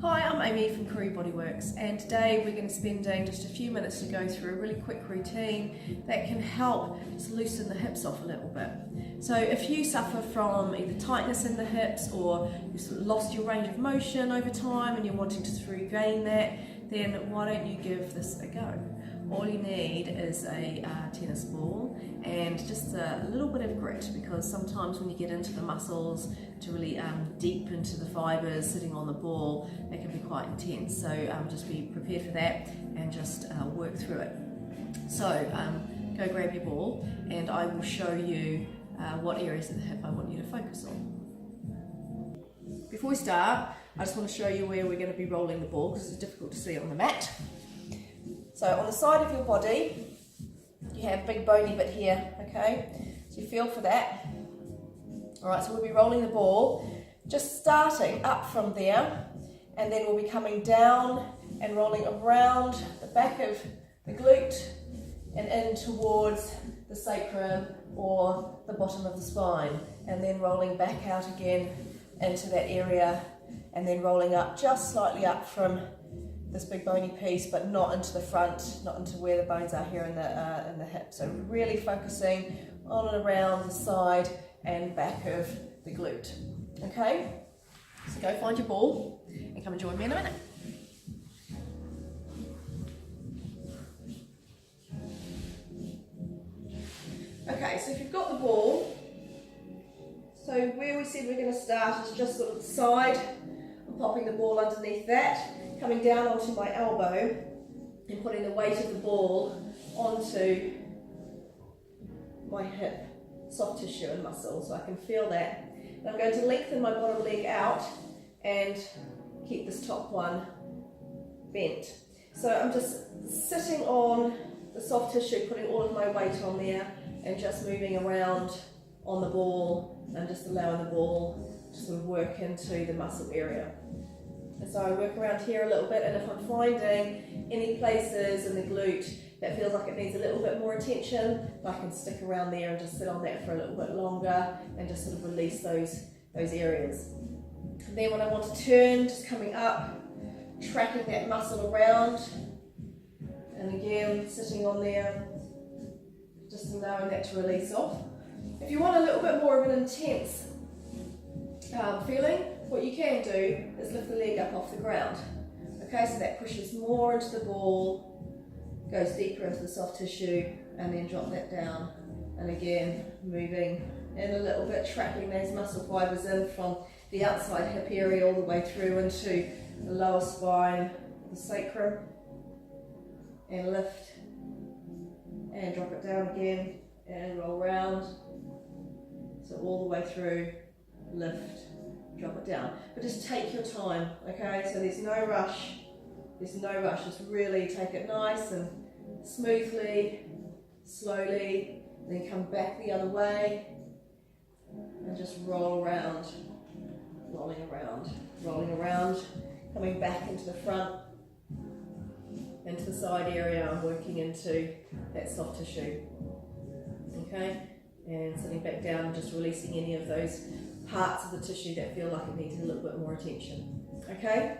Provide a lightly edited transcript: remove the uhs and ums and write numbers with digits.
Hi, I'm Amy from Koori Bodyworks, and today we're going to be spending just a few minutes to go through a really quick routine that can help just loosen the hips off a little bit. So if you suffer from either tightness in the hips or you've sort of lost your range of motion over time and you're wanting to regain that, then why don't you give this a go? All you need is a tennis ball and just a little bit of grit, because sometimes when you get into the muscles to really deep into the fibres sitting on the ball, they can be quite intense. So just be prepared for that and just work through it. So go grab your ball and I will show you what areas of the hip I want you to focus on. Before we start, I just want to show you where we're going to be rolling the ball because it's difficult to see it on the mat. So on the side of your body, you have a big bony bit here, okay? So you feel for that. All right, so we'll be rolling the ball, just starting up from there, and then we'll be coming down and rolling around the back of the glute and in towards the sacrum or the bottom of the spine, and then rolling back out again into that area, and then rolling up just slightly up from this big bony piece, but not into the front, not into where the bones are here in the hip. So really focusing on and around the side and back of the glute. Okay, so go find your ball and come and join me in a minute. Okay, so if you've got the ball, so where we said we're going to start is just sort of the side. I'm popping the ball underneath that, coming down onto my elbow and putting the weight of the ball onto my hip, soft tissue and muscle, so I can feel that. And I'm going to lengthen my bottom leg out and keep this top one bent. So I'm just sitting on the soft tissue, putting all of my weight on there and just moving around on the ball and just allowing the ball to sort of work into the muscle area. And so I work around here a little bit, and if I'm finding any places in the glute that feels like it needs a little bit more attention, I can stick around there and just sit on that for a little bit longer and just sort of release those areas. And then when I want to turn, just coming up, tracking that muscle around, and again sitting on there, just allowing that to release off. If you want a little bit more of an intense feeling, what you can do is lift the leg up off the ground. Okay, so that pushes more into the ball, goes deeper into the soft tissue, and then drop that down. And again, moving in a little bit, tracking those muscle fibers in from the outside hip area all the way through into the lower spine, the sacrum, and lift, and drop it down again, and roll round. So all the way through, lift, drop it down. But just take your time, okay? So there's no rush. Just really take it nice and smoothly, slowly, then come back the other way and just roll around, rolling around, coming back into the front, into the side area. I'm working into that soft tissue, okay? And sitting back down and just releasing any of those parts of the tissue that feel like it needs a little bit more attention. Okay,